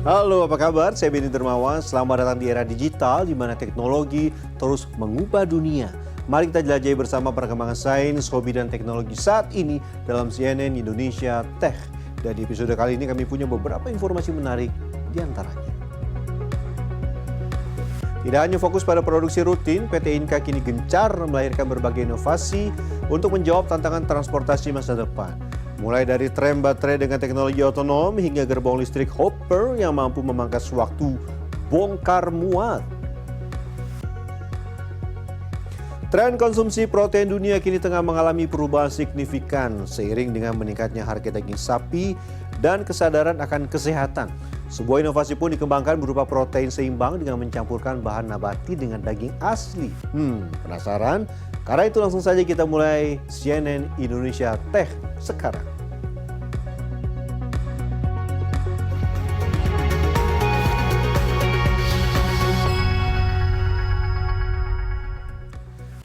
Halo, apa kabar? Saya Benny Dermawan. Selamat datang di era digital di mana teknologi terus mengubah dunia. Mari kita jelajahi bersama perkembangan sains, hobi, dan teknologi saat ini dalam CNN Indonesia Tech. Dan di episode kali ini kami punya beberapa informasi menarik di antaranya. Tidak hanya fokus pada produksi rutin, PT Inka kini gencar melahirkan berbagai inovasi untuk menjawab tantangan transportasi masa depan. Mulai dari tram baterai dengan teknologi otonom hingga gerbong listrik hopper yang mampu memangkas waktu bongkar muat. Tren konsumsi protein dunia kini tengah mengalami perubahan signifikan seiring dengan meningkatnya harga daging sapi dan kesadaran akan kesehatan. Sebuah inovasi pun dikembangkan berupa protein seimbang dengan mencampurkan bahan nabati dengan daging asli. Penasaran? Karena itu langsung saja kita mulai CNN Indonesia Tech sekarang.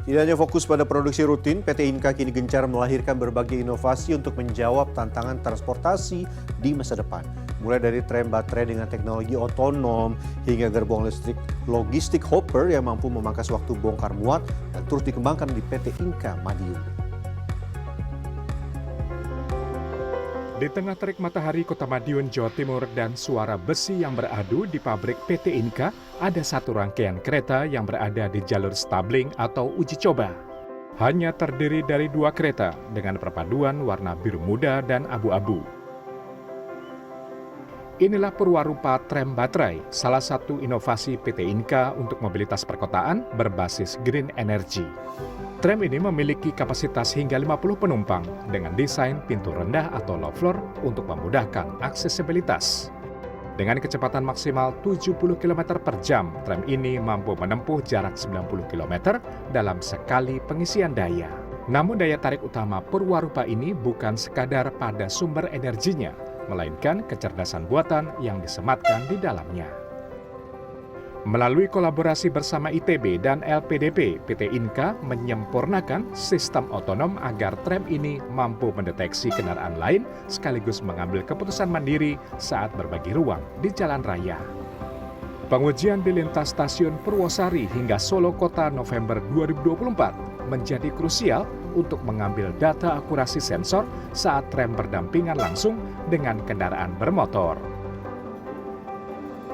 Tidak hanya fokus pada produksi rutin, PT Inka kini gencar melahirkan berbagai inovasi untuk menjawab tantangan transportasi di masa depan. Mulai dari tram baterai dengan teknologi otonom hingga gerbong listrik logistik hopper yang mampu memangkas waktu bongkar muat dan terus dikembangkan di PT Inka Madiun. Di tengah terik matahari Kota Madiun, Jawa Timur dan suara besi yang beradu di pabrik PT Inka, ada satu rangkaian kereta yang berada di jalur stabling atau uji coba. Hanya terdiri dari 2 kereta dengan perpaduan warna biru muda dan abu-abu. Inilah perwarupa tram baterai, salah satu inovasi PT Inka untuk mobilitas perkotaan berbasis green energy. Tram ini memiliki kapasitas hingga 50 penumpang dengan desain pintu rendah atau low floor untuk memudahkan aksesibilitas. Dengan kecepatan maksimal 70 km per jam, tram ini mampu menempuh jarak 90 km dalam sekali pengisian daya. Namun daya tarik utama perwarupa ini bukan sekadar pada sumber energinya, melainkan kecerdasan buatan yang disematkan di dalamnya. Melalui kolaborasi bersama ITB dan LPDP, PT Inka menyempurnakan sistem otonom agar tram ini mampu mendeteksi kendaraan lain sekaligus mengambil keputusan mandiri saat berbagi ruang di jalan raya. Pengujian di lintas stasiun Purwosari hingga Solo Kota November 2024 menjadi krusial untuk mengambil data akurasi sensor saat tram berdampingan langsung dengan kendaraan bermotor.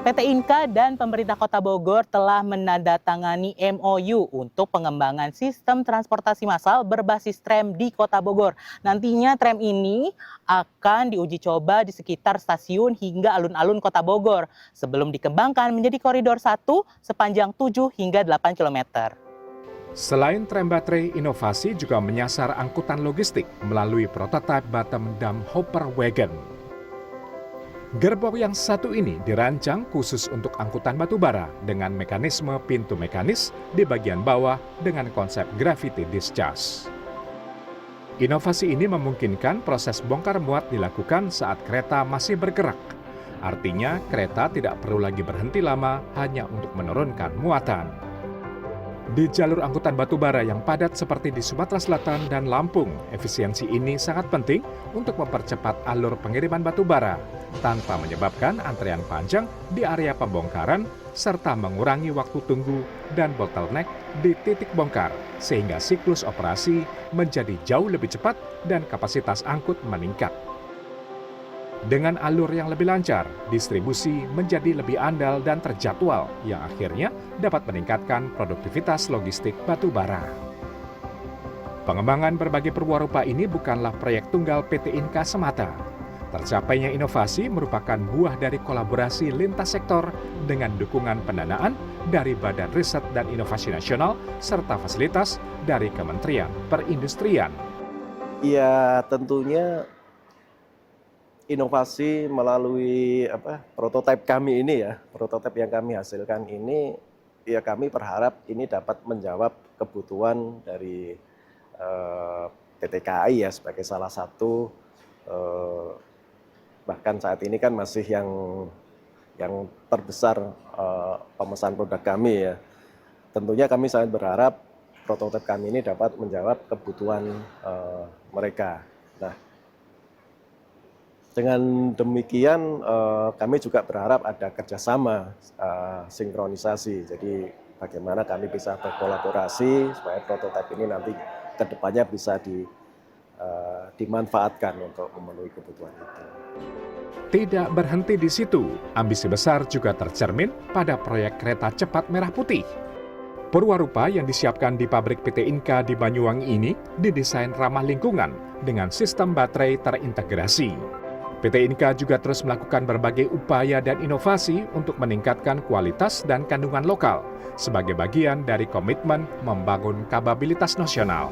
PT Inka dan pemerintah Kota Bogor telah menandatangani MOU untuk pengembangan sistem transportasi massal berbasis tram di Kota Bogor. Nantinya tram ini akan diuji coba di sekitar stasiun hingga alun-alun Kota Bogor sebelum dikembangkan menjadi koridor 1 sepanjang 7 hingga 8 km. Selain tram baterai, inovasi juga menyasar angkutan logistik melalui prototipe bottom dump hopper wagon. Gerbong yang satu ini dirancang khusus untuk angkutan batubara dengan mekanisme pintu mekanis di bagian bawah dengan konsep gravity discharge. Inovasi ini memungkinkan proses bongkar muat dilakukan saat kereta masih bergerak. Artinya kereta tidak perlu lagi berhenti lama hanya untuk menurunkan muatan. Di jalur angkutan batubara yang padat seperti di Sumatera Selatan dan Lampung, efisiensi ini sangat penting untuk mempercepat alur pengiriman batubara tanpa menyebabkan antrean panjang di area pembongkaran serta mengurangi waktu tunggu dan bottleneck di titik bongkar sehingga siklus operasi menjadi jauh lebih cepat dan kapasitas angkut meningkat. Dengan alur yang lebih lancar, distribusi menjadi lebih andal dan terjadwal yang akhirnya dapat meningkatkan produktivitas logistik batubara. Pengembangan berbagai perwarupa ini bukanlah proyek tunggal PT Inka semata. Tercapainya inovasi merupakan buah dari kolaborasi lintas sektor dengan dukungan pendanaan dari Badan Riset dan Inovasi Nasional serta fasilitas dari Kementerian Perindustrian. Ya, tentunya inovasi melalui prototipe kami ini ya, prototipe yang kami hasilkan ini, ya kami berharap ini dapat menjawab kebutuhan dari PT KAI ya sebagai salah satu, bahkan saat ini kan masih yang terbesar pemesan produk kami ya. Tentunya kami sangat berharap prototipe kami ini dapat menjawab kebutuhan mereka. Nah, Dengan demikian kami juga berharap ada kerjasama sinkronisasi. Jadi bagaimana kami bisa berkolaborasi supaya prototipe ini nanti ke depannya bisa dimanfaatkan untuk memenuhi kebutuhan itu. Tidak berhenti di situ, ambisi besar juga tercermin pada proyek kereta cepat merah putih. Perwarupa yang disiapkan di pabrik PT Inka di Banyuwangi ini didesain ramah lingkungan dengan sistem baterai terintegrasi. PT Inka juga terus melakukan berbagai upaya dan inovasi untuk meningkatkan kualitas dan kandungan lokal sebagai bagian dari komitmen membangun kapabilitas nasional.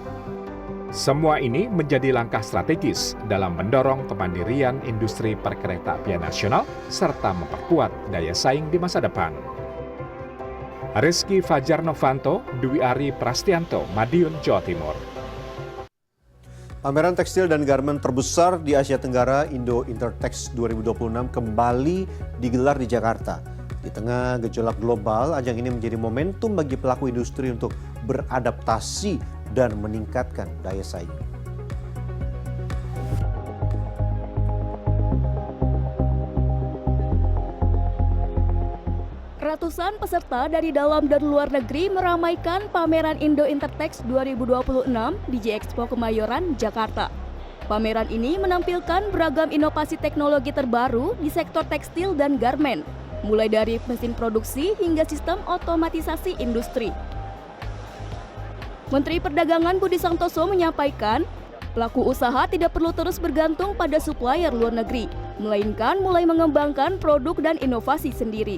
Semua ini menjadi langkah strategis dalam mendorong kemandirian industri perkeretaapian nasional serta memperkuat daya saing di masa depan. Rizky Fajar Novanto, Dwi Ari Prastianto, Madiun, Jawa Timur. Pameran tekstil dan garmen terbesar di Asia Tenggara, Indo Intertex 2026 kembali digelar di Jakarta. Di tengah gejolak global, ajang ini menjadi momentum bagi pelaku industri untuk beradaptasi dan meningkatkan daya saing. Ratusan peserta dari dalam dan luar negeri meramaikan pameran Indo Intertex 2026 di J-Expo Kemayoran, Jakarta. Pameran ini menampilkan beragam inovasi teknologi terbaru di sektor tekstil dan garmen, mulai dari mesin produksi hingga sistem otomatisasi industri. Menteri Perdagangan Budi Santoso menyampaikan, pelaku usaha tidak perlu terus bergantung pada supplier luar negeri, melainkan mulai mengembangkan produk dan inovasi sendiri.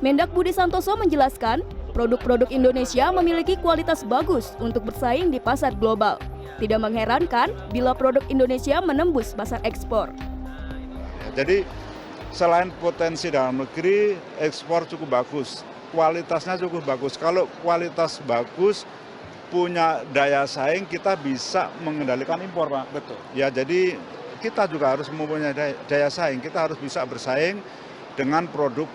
Mendak Budi Santoso menjelaskan, produk-produk Indonesia memiliki kualitas bagus untuk bersaing di pasar global. Tidak mengherankan bila produk Indonesia menembus pasar ekspor. Jadi selain potensi dalam negeri, ekspor cukup bagus, kualitasnya cukup bagus. Kalau kualitas bagus, punya daya saing, kita bisa mengendalikan impor, Pak. Betul. Ya, jadi kita juga harus mempunyai daya saing. Kita harus bisa bersaing dengan produk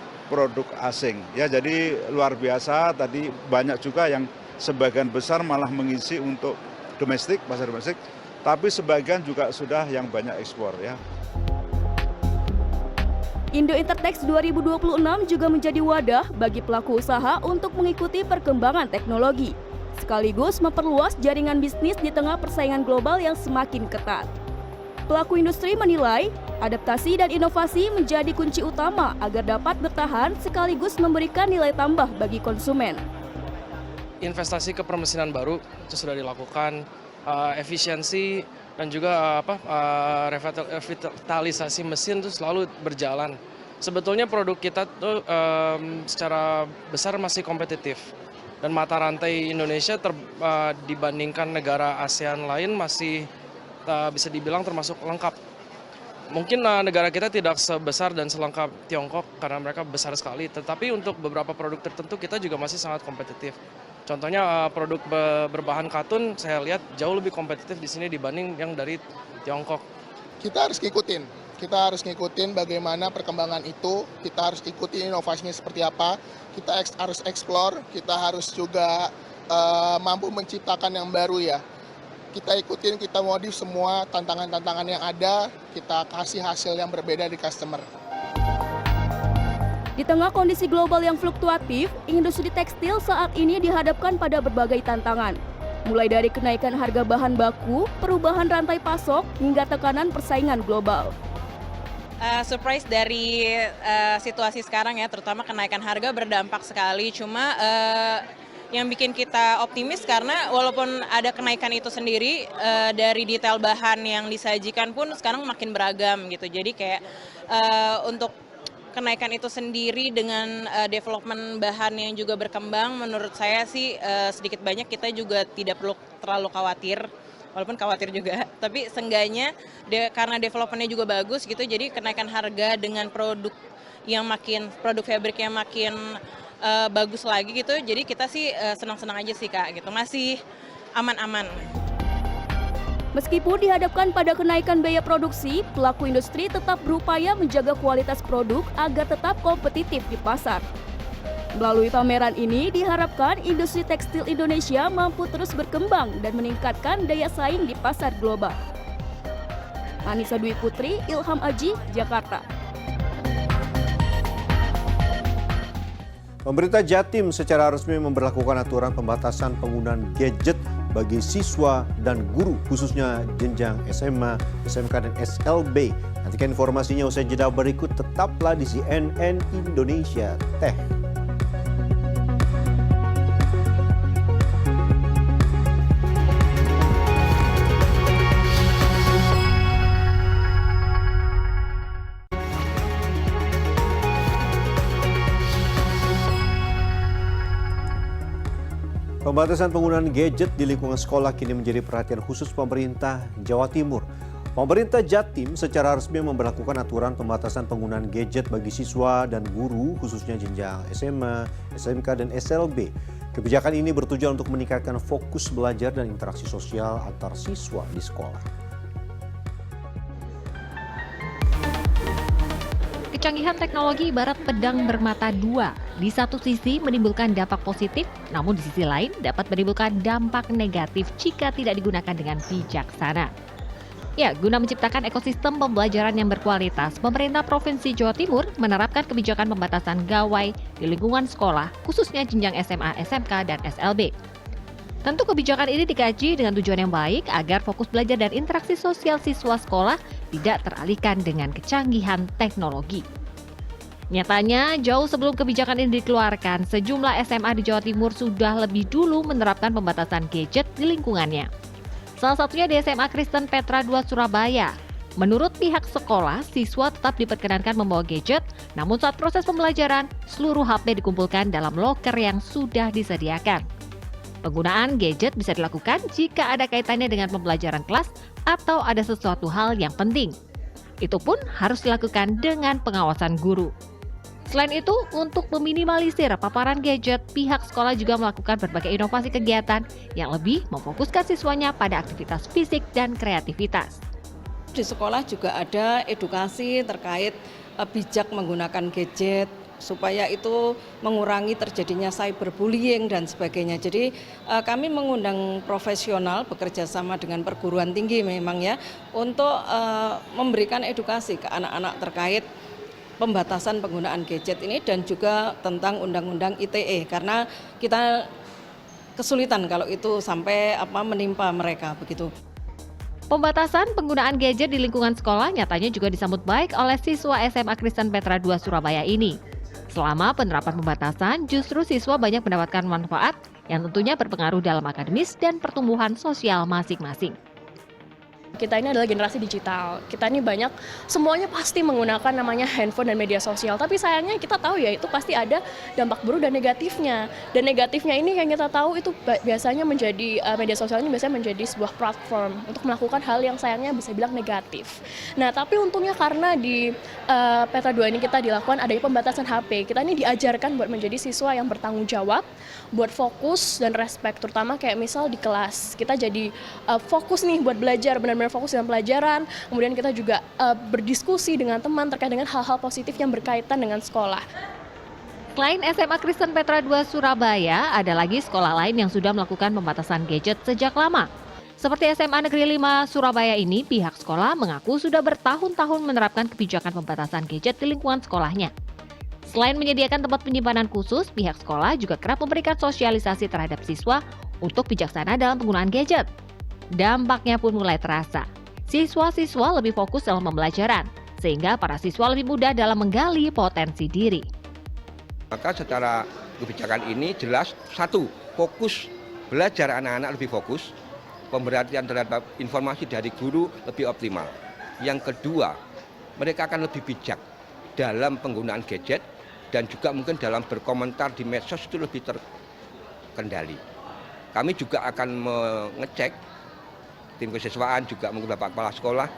asing. Ya, jadi luar biasa. Tadi banyak juga yang sebagian besar malah mengisi untuk domestik, pasar domestik, tapi sebagian juga sudah yang banyak ekspor, ya. Indo Intertex 2026 juga menjadi wadah bagi pelaku usaha untuk mengikuti perkembangan teknologi, sekaligus memperluas jaringan bisnis di tengah persaingan global yang semakin ketat. Pelaku industri menilai, adaptasi dan inovasi menjadi kunci utama agar dapat bertahan sekaligus memberikan nilai tambah bagi konsumen. Investasi ke permesinan baru itu sudah dilakukan, efisiensi dan juga revitalisasi mesin itu selalu berjalan. Sebetulnya produk kita tuh secara besar masih kompetitif dan mata rantai Indonesia dibandingkan negara ASEAN lain masih bisa dibilang termasuk lengkap. Mungkin negara kita tidak sebesar dan selengkap Tiongkok karena mereka besar sekali, tetapi untuk beberapa produk tertentu kita juga masih sangat kompetitif. Contohnya produk berbahan katun saya lihat jauh lebih kompetitif di sini dibanding yang dari Tiongkok. Kita harus ngikutin bagaimana perkembangan itu, kita harus ikuti inovasinya seperti apa, kita harus eksplor, kita harus juga mampu menciptakan yang baru ya. Kita ikutin, kita modif semua tantangan-tantangan yang ada, kita kasih hasil yang berbeda di customer. Di tengah kondisi global yang fluktuatif, industri tekstil saat ini dihadapkan pada berbagai tantangan. Mulai dari kenaikan harga bahan baku, perubahan rantai pasok, hingga tekanan persaingan global. Surprise dari situasi sekarang ya, terutama kenaikan harga berdampak sekali. Cuma yang bikin kita optimis karena walaupun ada kenaikan itu sendiri, dari detail bahan yang disajikan pun sekarang makin beragam gitu. Jadi kayak untuk kenaikan itu sendiri dengan development bahan yang juga berkembang, menurut saya sih sedikit banyak kita juga tidak perlu terlalu khawatir. Walaupun khawatir juga, tapi seenggaknya karena developmentnya juga bagus gitu, jadi kenaikan harga dengan produk fabric yang makin bagus lagi gitu, jadi kita sih senang-senang aja sih Kak gitu, masih aman-aman. Meskipun dihadapkan pada kenaikan biaya produksi, pelaku industri tetap berupaya menjaga kualitas produk agar tetap kompetitif di pasar. Melalui pameran ini diharapkan industri tekstil Indonesia mampu terus berkembang dan meningkatkan daya saing di pasar global. Anissa Dwi Putri, Ilham Aji, Jakarta. Pemerintah Jatim secara resmi memberlakukan aturan pembatasan penggunaan gadget bagi siswa dan guru, khususnya jenjang SMA, SMK, dan SLB. Nantikan informasinya usai jeda berikut, tetaplah di CNN Indonesia Tech. Pembatasan penggunaan gadget di lingkungan sekolah kini menjadi perhatian khusus pemerintah Jawa Timur. Pemerintah Jatim secara resmi memberlakukan aturan pembatasan penggunaan gadget bagi siswa dan guru, khususnya jenjang SMA, SMK, dan SLB. Kebijakan ini bertujuan untuk meningkatkan fokus belajar dan interaksi sosial antar siswa di sekolah. Kecanggihan teknologi ibarat pedang bermata dua. Di satu sisi menimbulkan dampak positif, namun di sisi lain dapat menimbulkan dampak negatif jika tidak digunakan dengan bijaksana. Ya, guna menciptakan ekosistem pembelajaran yang berkualitas, pemerintah Provinsi Jawa Timur menerapkan kebijakan pembatasan gawai di lingkungan sekolah, khususnya jenjang SMA, SMK, dan SLB. Tentu kebijakan ini dikaji dengan tujuan yang baik agar fokus belajar dan interaksi sosial siswa sekolah tidak teralihkan dengan kecanggihan teknologi. Nyatanya, jauh sebelum kebijakan ini dikeluarkan, sejumlah SMA di Jawa Timur sudah lebih dulu menerapkan pembatasan gadget di lingkungannya. Salah satunya di SMA Kristen Petra II Surabaya. Menurut pihak sekolah, siswa tetap diperkenankan membawa gadget, namun saat proses pembelajaran, seluruh HP dikumpulkan dalam loker yang sudah disediakan. Penggunaan gadget bisa dilakukan jika ada kaitannya dengan pembelajaran kelas atau ada sesuatu hal yang penting. Itu pun harus dilakukan dengan pengawasan guru. Selain itu, untuk meminimalisir paparan gadget, pihak sekolah juga melakukan berbagai inovasi kegiatan yang lebih memfokuskan siswanya pada aktivitas fisik dan kreativitas. Di sekolah juga ada edukasi terkait bijak menggunakan gadget, supaya itu mengurangi terjadinya cyberbullying dan sebagainya. Jadi kami mengundang profesional bekerja sama dengan perguruan tinggi memang ya untuk memberikan edukasi ke anak-anak terkait pembatasan penggunaan gadget ini dan juga tentang undang-undang ITE karena kita kesulitan kalau itu sampai menimpa mereka begitu. Pembatasan penggunaan gadget di lingkungan sekolah nyatanya juga disambut baik oleh siswa SMA Kristen Petra II Surabaya ini. Selama penerapan pembatasan, justru siswa banyak mendapatkan manfaat yang tentunya berpengaruh dalam akademis dan pertumbuhan sosial masing-masing. Kita ini adalah generasi digital. Kita ini banyak, semuanya pasti menggunakan namanya handphone dan media sosial. Tapi sayangnya kita tahu ya, itu pasti ada dampak buruk dan negatifnya. Dan negatifnya ini yang kita tahu itu biasanya menjadi, media sosial ini biasanya menjadi sebuah platform untuk melakukan hal yang sayangnya bisa bilang negatif. Nah, tapi untungnya karena di Petra 2 ini kita dilakukan adanya pembatasan HP. Kita ini diajarkan buat menjadi siswa yang bertanggung jawab, buat fokus dan respect. Terutama kayak misal di kelas, kita jadi fokus nih buat belajar, benar-benar fokus dengan pelajaran, kemudian kita juga berdiskusi dengan teman terkait dengan hal-hal positif yang berkaitan dengan sekolah. Selain SMA Kristen Petra II Surabaya, ada lagi sekolah lain yang sudah melakukan pembatasan gadget sejak lama. Seperti SMA Negeri 5 Surabaya ini, pihak sekolah mengaku sudah bertahun-tahun menerapkan kebijakan pembatasan gadget di lingkungan sekolahnya. Selain menyediakan tempat penyimpanan khusus, pihak sekolah juga kerap memberikan sosialisasi terhadap siswa untuk bijaksana dalam penggunaan gadget. Dampaknya pun mulai terasa. Siswa-siswa lebih fokus dalam pembelajaran, sehingga para siswa lebih mudah dalam menggali potensi diri. Maka secara kebijakan ini jelas, satu, fokus belajar anak-anak lebih fokus, pemberhatian terhadap informasi dari guru lebih optimal. Yang kedua, mereka akan lebih bijak dalam penggunaan gadget dan juga mungkin dalam berkomentar di medsos itu lebih terkendali. Kami juga akan mengecek, tim kesiswaan juga mungkin Bapak Kepala Sekolah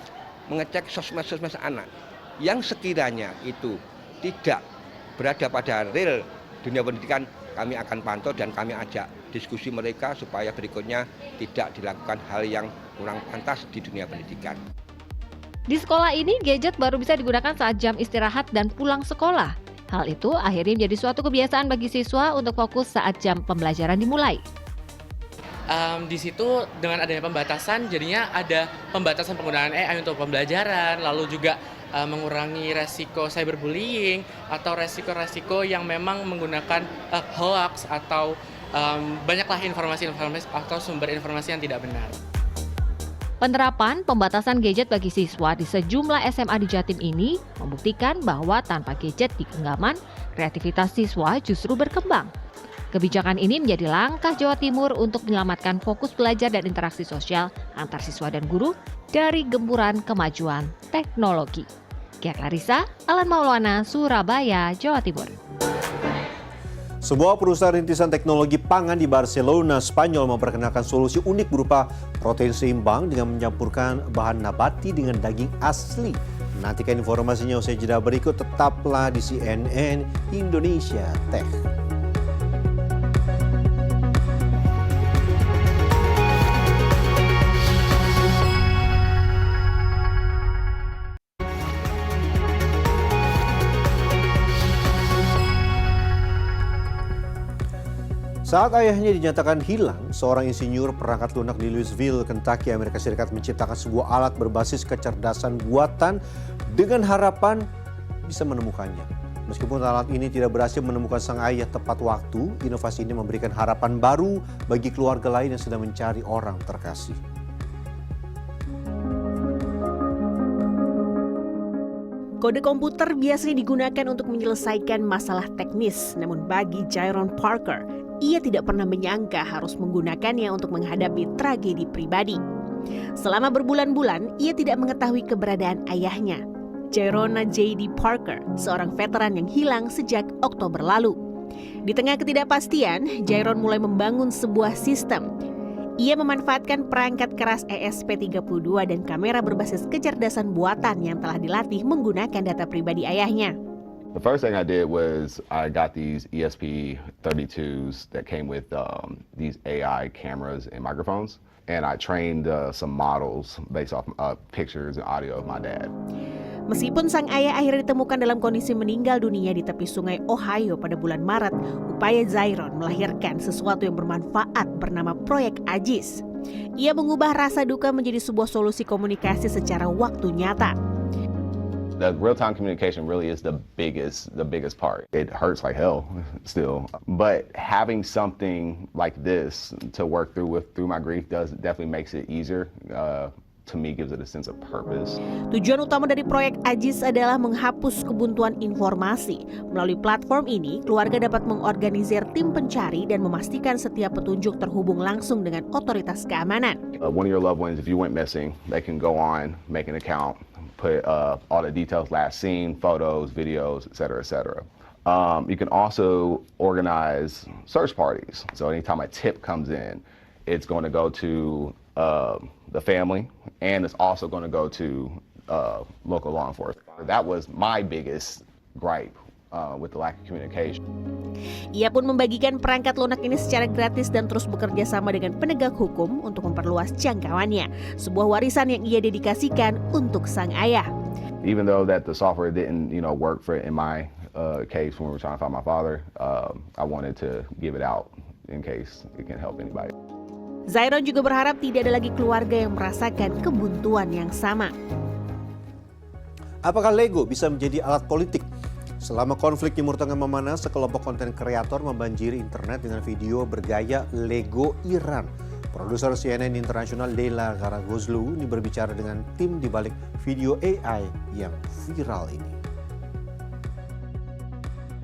mengecek sosmed-sosmed anak yang sekiranya itu tidak berada pada real dunia pendidikan, kami akan pantau dan kami ajak diskusi mereka supaya berikutnya tidak dilakukan hal yang kurang pantas di dunia pendidikan. Di sekolah ini, gadget baru bisa digunakan saat jam istirahat dan pulang sekolah. Hal itu akhirnya menjadi suatu kebiasaan bagi siswa untuk fokus saat jam pembelajaran dimulai. Di situ dengan adanya pembatasan, jadinya ada pembatasan penggunaan AI untuk pembelajaran, lalu juga mengurangi resiko cyberbullying atau resiko-resiko yang memang menggunakan hoax atau banyaklah informasi-informasi atau sumber informasi yang tidak benar. Penerapan pembatasan gadget bagi siswa di sejumlah SMA di Jatim ini membuktikan bahwa tanpa gadget di genggaman, kreativitas siswa justru berkembang. Kebijakan ini menjadi langkah Jawa Timur untuk menyelamatkan fokus belajar dan interaksi sosial antar siswa dan guru dari gempuran kemajuan teknologi. Kia Clarissa, Alan Maulana, Surabaya, Jawa Timur. Sebuah perusahaan rintisan teknologi pangan di Barcelona, Spanyol memperkenalkan solusi unik berupa protein seimbang dengan mencampurkan bahan nabati dengan daging asli. Nantikan informasinya usai jeda berikut, tetaplah di CNN Indonesia Tech. Saat ayahnya dinyatakan hilang, seorang insinyur perangkat lunak di Louisville, Kentucky, Amerika Serikat menciptakan sebuah alat berbasis kecerdasan buatan dengan harapan bisa menemukannya. Meskipun alat ini tidak berhasil menemukan sang ayah tepat waktu, inovasi ini memberikan harapan baru bagi keluarga lain yang sedang mencari orang terkasih. Kode komputer biasanya digunakan untuk menyelesaikan masalah teknis, namun bagi Jairon Parker, ia tidak pernah menyangka harus menggunakannya untuk menghadapi tragedi pribadi. Selama berbulan-bulan, ia tidak mengetahui keberadaan ayahnya, Jairona J.D. Parker, seorang veteran yang hilang sejak Oktober lalu. Di tengah ketidakpastian, Jairon mulai membangun sebuah sistem. Ia memanfaatkan perangkat keras ESP32 dan kamera berbasis kecerdasan buatan yang telah dilatih menggunakan data pribadi ayahnya. The first thing I did was I got these ESP32s that came with these AI cameras and microphones, and I trained some models based off pictures and audio of my dad. Meskipun sang ayah akhirnya ditemukan dalam kondisi meninggal dunia di tepi sungai Ohio pada bulan Maret, upaya Jairon melahirkan sesuatu yang bermanfaat bernama Proyek Ajis. Ia mengubah rasa duka menjadi sebuah solusi komunikasi secara waktu nyata. The real-time communication really is the biggest part. It hurts like hell still, but having something like this to work through my grief definitely makes it easier. To me, gives it a sense of purpose. Tujuan utama dari proyek Ajis adalah menghapus kebuntuan informasi. Melalui platform ini, keluarga dapat mengorganisir tim pencari dan memastikan setiap petunjuk terhubung langsung dengan otoritas keamanan. One of your loved ones, if you went missing, they can go on, make an account, put all the details, last seen, photos, videos, etc., etc. You can also organize search parties. So anytime a tip comes in, it's going to go to the family, and it's also going to go to local law enforcement. That was my biggest gripe with the lack of communication. Ia pun membagikan perangkat lunak ini secara gratis dan terus bekerja sama dengan penegak hukum untuk memperluas jangkauannya. Sebuah warisan yang ia dedikasikan untuk sang ayah. Even though that the software didn't, work for in my case when we were trying to find my father, I wanted to give it out in case it can help anybody. Jairon juga berharap tidak ada lagi keluarga yang merasakan kebuntuan yang sama. Apakah Lego bisa menjadi alat politik? Selama konflik Timur Tengah memanas, sekelompok konten kreator membanjiri internet dengan video bergaya Lego Iran. Produser CNN Internasional Leila Garagozlu ini berbicara dengan tim di balik video AI yang viral ini.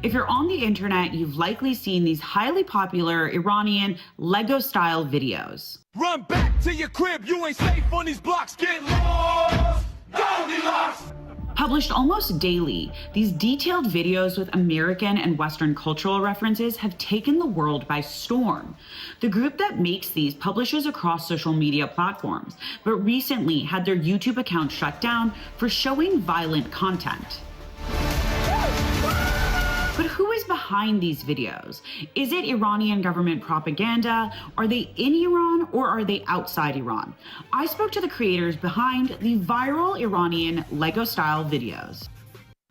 If you're on the internet, you've likely seen these highly popular Iranian Lego-style videos. Run back to your crib, you ain't safe on these blocks, get lost, Goldilocks! Published almost daily, these detailed videos with American and Western cultural references have taken the world by storm. The group that makes these publishes across social media platforms, but recently had their YouTube account shut down for showing violent content. But who is behind these videos? Is it Iranian government propaganda? Are they in Iran or are they outside Iran? I spoke to the creators behind the viral Iranian Lego-style videos.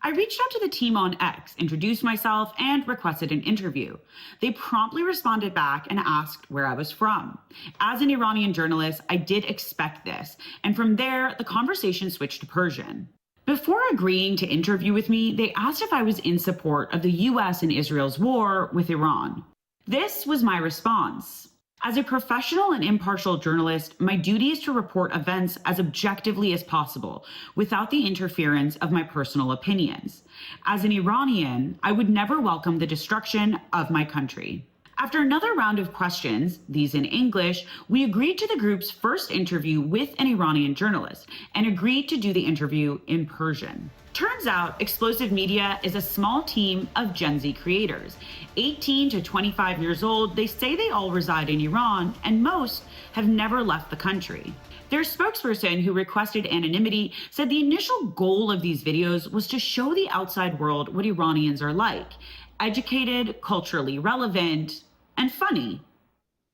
I reached out to the team on X, introduced myself, and requested an interview. They promptly responded back and asked where I was from. As an Iranian journalist, I did expect this, and from there, the conversation switched to Persian. Before agreeing to interview with me, they asked if I was in support of the US and Israel's war with Iran. This was my response. As a professional and impartial journalist, my duty is to report events as objectively as possible, without the interference of my personal opinions. As an Iranian, I would never welcome the destruction of my country. After another round of questions, these in English, we agreed to the group's first interview with an Iranian journalist and agreed to do the interview in Persian. Turns out, Explosive Media is a small team of Gen Z creators. 18 to 25 years old, they say they all reside in Iran, and most have never left the country. Their spokesperson, who requested anonymity, said the initial goal of these videos was to show the outside world what Iranians are like: educated, culturally relevant, and funny.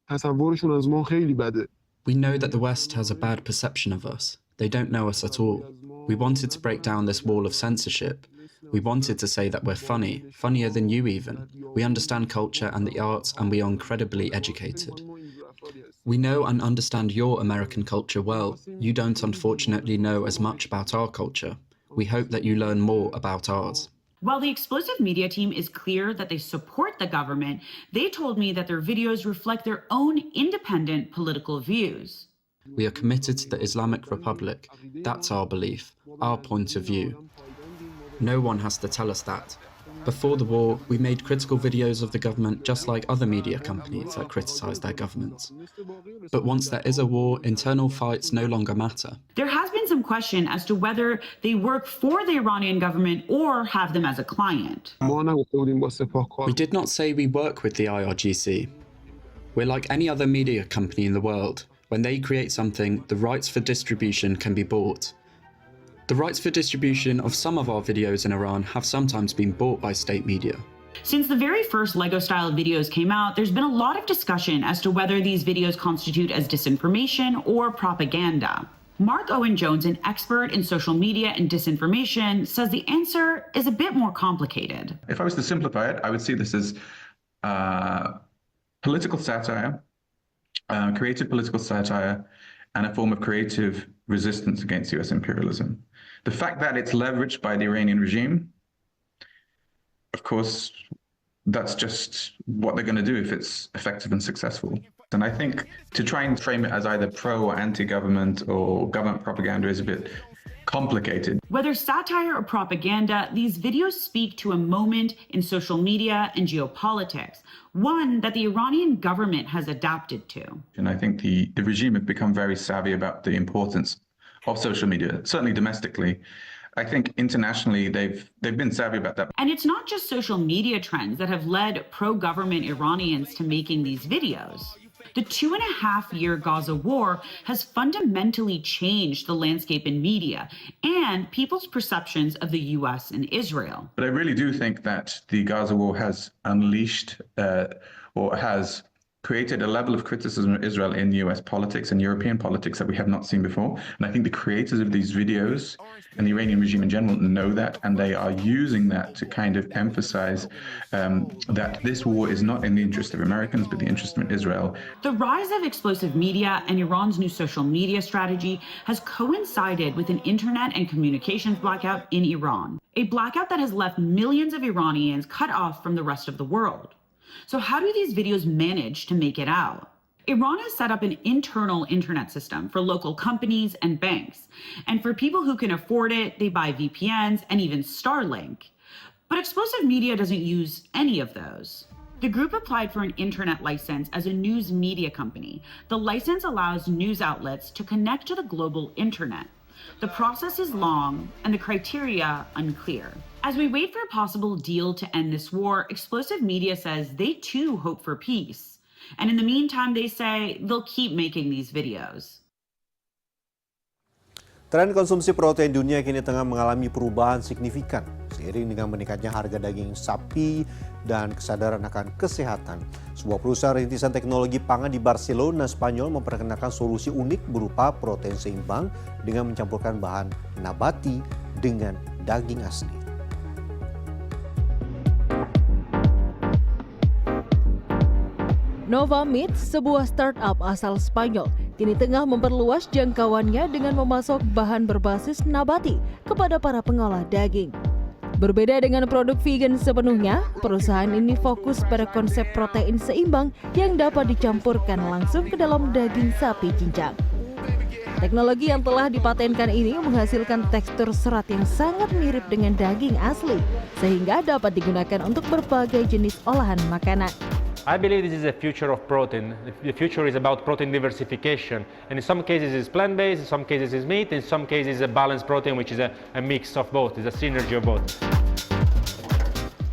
We know that the West has a bad perception of us. They don't know us at all. We wanted to break down this wall of censorship. We wanted to say that we're funny, funnier than you even. We understand culture and the arts, and we are incredibly educated. We know and understand your American culture well. You don't unfortunately know as much about our culture. We hope that you learn more about ours. While the Explosive Media team is clear that they support the government, they told me that their videos reflect their own independent political views. We are committed to the Islamic Republic. That's our belief, our point of view. No one has to tell us that. Before the war, we made critical videos of the government just like other media companies that criticize their governments. But once there is a war, internal fights no longer matter. There has been some question as to whether they work for the Iranian government or have them as a client. We did not say we work with the IRGC. We're like any other media company in the world. When they create something, the rights for distribution can be bought. The rights for distribution of some of our videos in Iran have sometimes been bought by state media. Since the very first Lego-style videos came out, there's been a lot of discussion as to whether these videos constitute as disinformation or propaganda. Mark Owen Jones, an expert in social media and disinformation, says the answer is a bit more complicated. If I was to simplify it, I would see this as political satire, creative political satire, and a form of creative resistance against US imperialism. The fact that it's leveraged by the Iranian regime, of course, that's just what they're going to do if it's effective and successful. And I think to try and frame it as either pro or anti-government or government propaganda is a bit complicated. Whether satire or propaganda, these videos speak to a moment in social media and geopolitics, one that the Iranian government has adapted to. And I think the regime have become very savvy about the importance of social media, certainly domestically. I think internationally they've been savvy about that. And it's not just social media trends that have led pro-government Iranians to making these videos. The 2.5-year Gaza war has fundamentally changed the landscape in media and people's perceptions of the US and Israel. But I really do think that the Gaza war has unleashed or has created a level of criticism of Israel in US politics and European politics that we have not seen before. And I think the creators of these videos and the Iranian regime in general know that, and they are using that to kind of emphasize that this war is not in the interest of Americans, but the interest of Israel. The rise of explosive media and Iran's new social media strategy has coincided with an internet and communications blackout in Iran, a blackout that has left millions of Iranians cut off from the rest of the world. So how do these videos manage to make it out? Iran has set up an internal internet system for local companies and banks. And for people who can afford it, they buy VPNs and even Starlink. But Explosive Media doesn't use any of those. The group applied for an internet license as a news media company. The license allows news outlets to connect to the global internet. The process is long and the criteria unclear. As we wait for a possible deal to end this war, Explosive Media says they too hope for peace. And in the meantime, they say they'll keep making these videos. Tren konsumsi protein dunia kini tengah mengalami perubahan signifikan seiring dengan meningkatnya harga daging sapi dan kesadaran akan kesehatan. Sebuah perusahaan rintisan teknologi pangan di Barcelona, Spanyol memperkenalkan solusi unik berupa protein seimbang dengan mencampurkan bahan nabati dengan daging asli. Nova Meat, sebuah startup asal Spanyol, kini tengah memperluas jangkauannya dengan memasok bahan berbasis nabati kepada para pengolah daging. Berbeda dengan produk vegan sepenuhnya, perusahaan ini fokus pada konsep protein seimbang yang dapat dicampurkan langsung ke dalam daging sapi cincang. Teknologi yang telah dipatenkan ini menghasilkan tekstur serat yang sangat mirip dengan daging asli, sehingga dapat digunakan untuk berbagai jenis olahan makanan. I believe this is the future of protein. The future is about protein diversification, and in some cases it's plant-based, in some cases it's meat, in some cases it's a balanced protein, which is a mix of both, it's a synergy of both.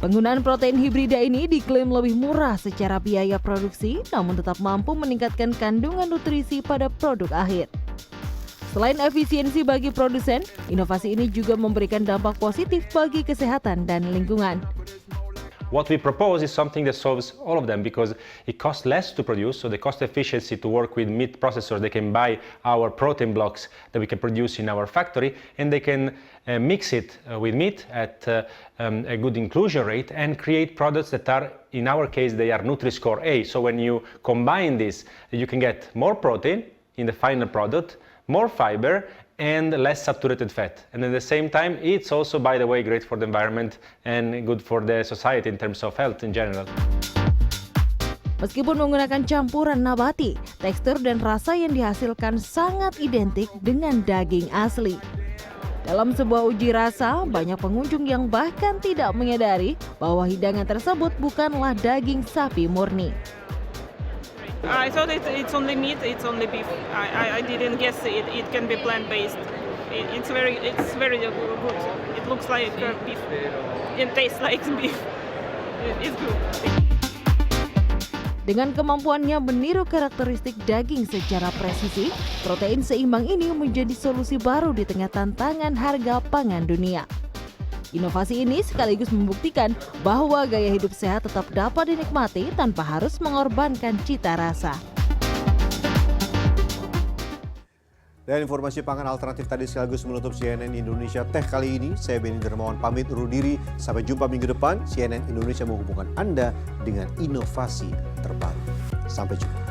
Penggunaan protein hibrida ini diklaim lebih murah secara biaya produksi, namun tetap mampu meningkatkan kandungan nutrisi pada produk akhir. Selain efisiensi bagi produsen, inovasi ini juga memberikan dampak positif bagi kesehatan dan lingkungan. What we propose is something that solves all of them because it costs less to produce, so the cost efficiency to work with meat processors, they can buy our protein blocks that we can produce in our factory, and they can mix it with meat at a good inclusion rate and create products that are, in our case, they are Nutri-Score A. So when you combine this, you can get more protein in the final product, more fiber, and less saturated fat. And at the same time, it's also, by the way, great for the environment and good for the society in terms of health in general. Meskipun menggunakan campuran nabati, tekstur dan rasa yang dihasilkan sangat identik dengan daging asli. Dalam sebuah uji rasa, banyak pengunjung yang bahkan tidak menyadari bahwa hidangan tersebut bukanlah daging sapi murni. I thought it's only meat, it's only beef. I didn't guess it can be plant-based. It's very good. It looks like beef. It tastes like beef. It's good. Dengan kemampuannya meniru karakteristik daging secara presisi, protein seimbang ini menjadi solusi baru di tengah tantangan harga pangan dunia. Inovasi ini sekaligus membuktikan bahwa gaya hidup sehat tetap dapat dinikmati tanpa harus mengorbankan cita rasa. Dan informasi pangan alternatif tadi sekaligus menutup CNN Indonesia Tech kali ini. Saya Benny Dermawan pamit undur diri. Sampai jumpa minggu depan. CNN Indonesia menghubungkan Anda dengan inovasi terbaru. Sampai jumpa.